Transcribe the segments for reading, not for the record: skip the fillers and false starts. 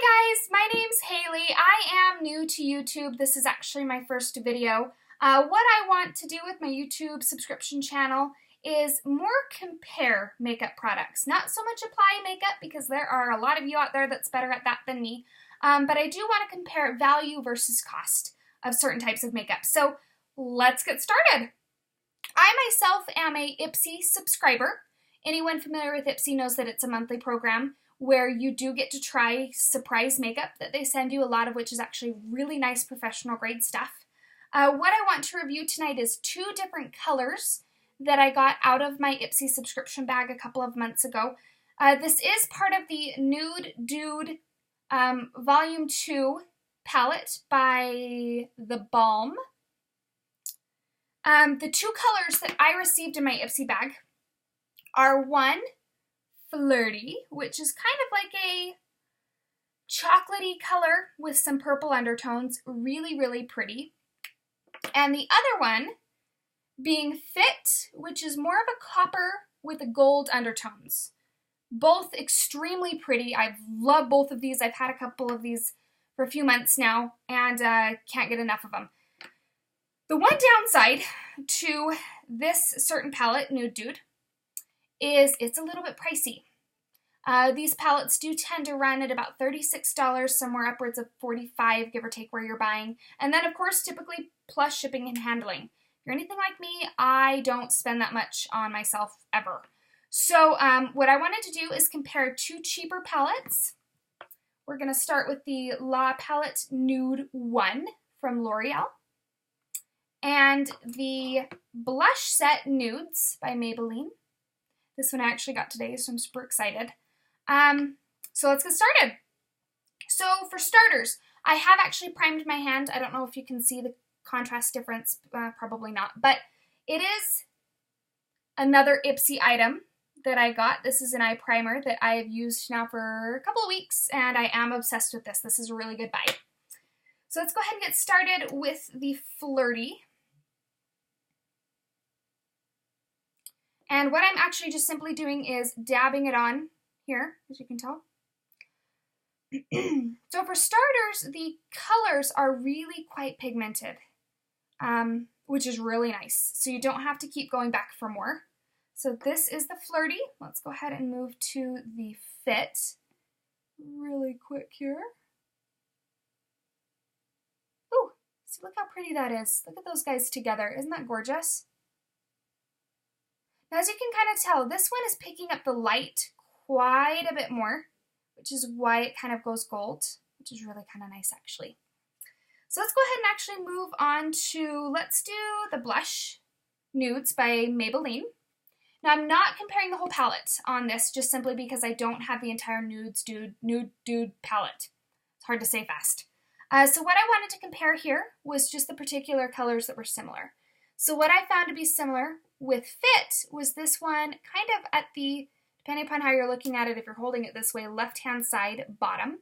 Hi guys, my name's Haley. I am new to YouTube. This is actually my first video. What I want to do with my YouTube subscription channel is more compare makeup products. Not so much apply makeup because there are a lot of you out there that's better at that than me. But I do want to compare value versus cost of certain types of makeup. So let's get started. I myself am a Ipsy subscriber. Anyone familiar with Ipsy knows that it's a monthly program where you do get to try surprise makeup that they send you, a lot of which is actually really nice professional grade stuff. What I want to review tonight is two different colors that I got out of my Ipsy subscription bag a couple of months ago. This is part of the NudeDude Volume 2 palette by the Balm. The two colors that I received in my Ipsy bag are one, Flirty, which is kind of like a chocolatey color with some purple undertones, really, really pretty. And the other one being Fit, which is more of a copper with a gold undertones. Both extremely pretty. I love both of these. I've had a couple of these for a few months now and can't get enough of them. The one downside to this certain palette, NudeDude, is it's a little bit pricey. These palettes do tend to run at about $36, somewhere upwards of $45, give or take where you're buying. And then, of course, typically plus shipping and handling. If you're anything like me, I don't spend that much on myself ever. So what I wanted to do is compare two cheaper palettes. We're going to start with the La Palette Nude 1 from L'Oreal. And the Blush Set Nudes by Maybelline. This one I actually got today, so I'm super excited. So let's get started. So for starters, I have actually primed my hand. I don't know if you can see the contrast difference, probably not, but it is another Ipsy item that I got. This is an eye primer that I have used now for a couple of weeks, and I am obsessed with this. This is a really good buy. So let's go ahead and get started with the Flirty. And what I'm actually just simply doing is dabbing it on here, as you can tell. So for starters, the colors are really quite pigmented, which is really nice. So you don't have to keep going back for more. So this is the Flirty. Let's go ahead and move to the Fit really quick here. Ooh, see, look how pretty that is. Look at those guys together. Isn't that gorgeous? Now, as you can kind of tell, this one is picking up the light quite a bit more, which is why it kind of goes gold, which is really kind of nice actually. So let's go ahead and actually move on to, let's do the Blush Nudes by Maybelline. Now, I'm not comparing the whole palette on this just simply because I don't have the entire NudeDude palette. It's hard to say fast. So what I wanted to compare here was just the particular colors that were similar. So what I found to be similar with Fit was this one kind of at the, depending upon how you're looking at it, if you're holding it this way, left-hand side bottom.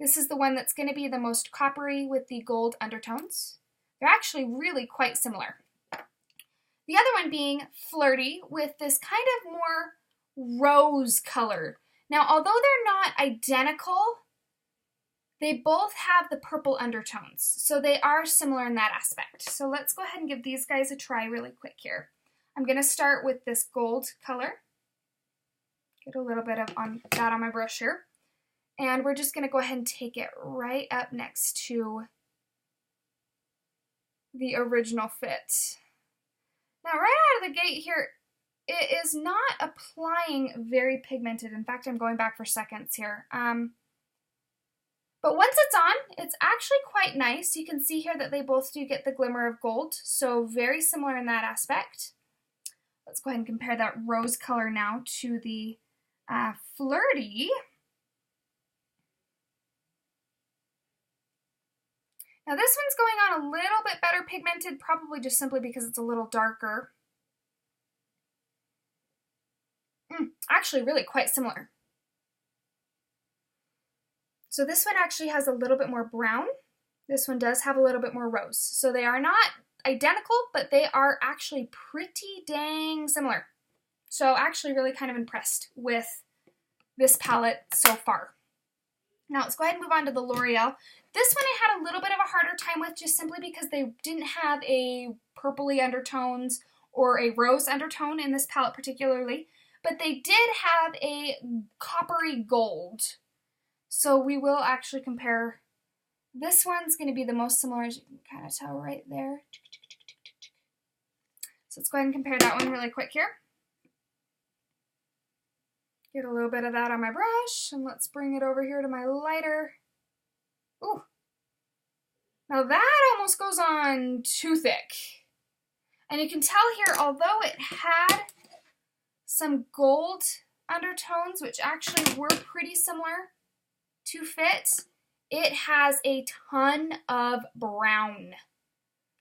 This is the one that's going to be the most coppery with the gold undertones. They're actually really quite similar. The other one being Flirty with this kind of more rose color. Now, although they're not identical, they both have the purple undertones, so they are similar in that aspect. So let's go ahead and give these guys a try really quick here. I'm going to start with this gold color. Get a little bit of that on my brush here. And we're just going to go ahead and take it right up next to the original Fit. Now, right out of the gate here, it is not applying very pigmented. In fact, I'm going back for seconds here. But once it's on, it's actually quite nice. You can see here that they both do get the glimmer of gold, so very similar in that aspect. Let's go ahead and compare that rose color now to the Flirty. Now this one's going on a little bit better pigmented, probably just simply because it's a little darker. Actually really quite similar. So this one actually has a little bit more brown. This one does have a little bit more rose. So they are not identical, but they are actually pretty dang similar. So actually really kind of impressed with this palette so far. Now let's go ahead and move on to the L'Oreal. This one I had a little bit of a harder time with just simply because they didn't have a purpley undertones or a rose undertone in this palette particularly, but they did have a coppery gold. So we will actually compare. This one's going to be the most similar, as you can kind of tell right there. So let's go ahead and compare that one really quick here. Get a little bit of that on my brush, and let's bring it over here to my lighter. Ooh. Now that almost goes on too thick. And you can tell here, although it had some gold undertones, which actually were pretty similar to Fit, it has a ton of brown.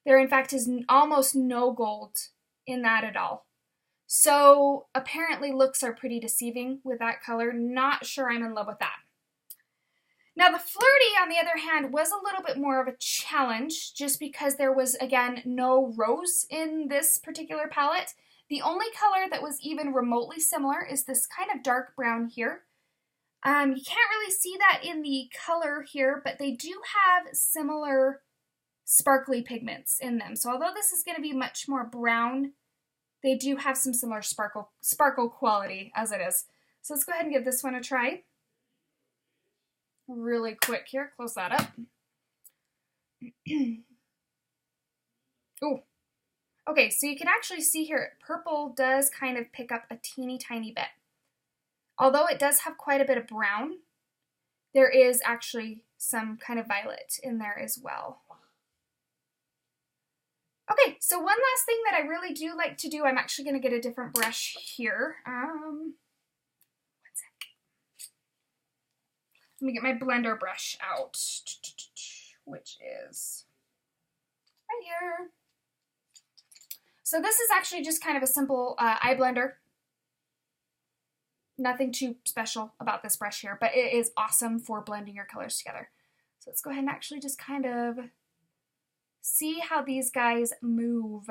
There, in fact, is almost no gold in that at all. So apparently looks are pretty deceiving with that color. Not sure I'm in love with that. Now the Flirty, on the other hand, was a little bit more of a challenge just because there was, again, no rose in this particular palette. The only color that was even remotely similar is this kind of dark brown here. You can't really see that in the color here, but they do have similar sparkly pigments in them. So although this is going to be much more brown, they do have some similar sparkle quality as it is. So let's go ahead and give this one a try. Really quick here, close that up. Ooh. Okay, so you can actually see here, purple does kind of pick up a teeny tiny bit. Although it does have quite a bit of brown, there is actually some kind of violet in there as well. Okay, so one last thing that I really do like to do, I'm actually going to get a different brush here. One sec. Let me get my blender brush out, which is right here. So this is actually just kind of a simple eye blender. Nothing too special about this brush here, but it is awesome for blending your colors together. So let's go ahead and actually just kind of see how these guys move.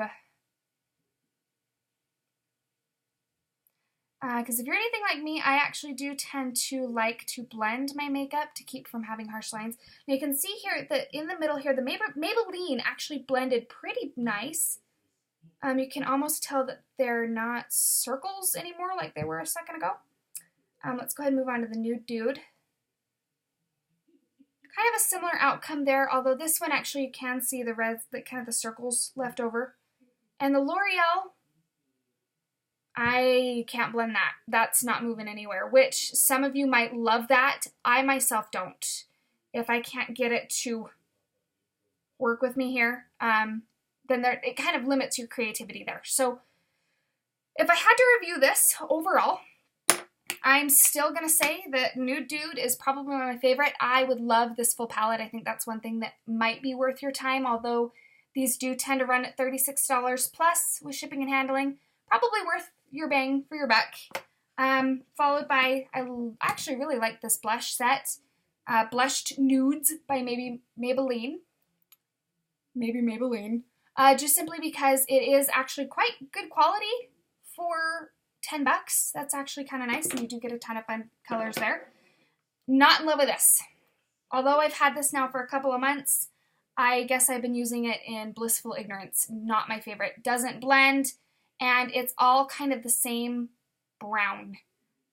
Because if you're anything like me, I actually do tend to like to blend my makeup to keep from having harsh lines. And you can see here that in the middle here, the Maybelline actually blended pretty nice. You can almost tell that they're not circles anymore like they were a second ago. Let's go ahead and move on to the NudeDude. Kind of a similar outcome there, although this one actually you can see the reds, kind of the circles left over. And the L'Oreal, I can't blend that. That's not moving anywhere, which some of you might love that. I myself don't. If I can't get it to work with me here, then it kind of limits your creativity there. So if I had to review this overall, I'm still going to say that NudeDude is probably my favorite. I would love this full palette. I think that's one thing that might be worth your time, although these do tend to run at $36 plus with shipping and handling. Probably worth your bang for your buck. Followed by, I actually really like this blush set, BlushedNudes by Maybelline. Maybe Maybelline. Just simply because it is actually quite good quality for $10. That's actually kind of nice, and you do get a ton of fun colors there. Not in love with this. Although I've had this now for a couple of months, I guess I've been using it in blissful ignorance. Not my favorite. Doesn't blend, and it's all kind of the same brown.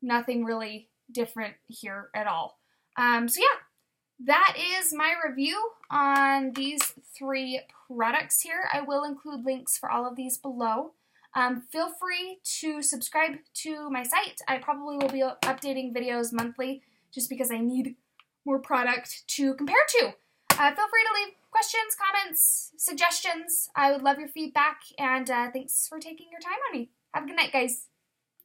Nothing really different here at all. So yeah, that is my review on these 3 products here. I will include links for all of these below. Feel free to subscribe to my site. I probably will be updating videos monthly just because I need more product to compare to. Feel free to leave questions, comments, suggestions. I would love your feedback, and thanks for taking your time on me. Have a good night, guys.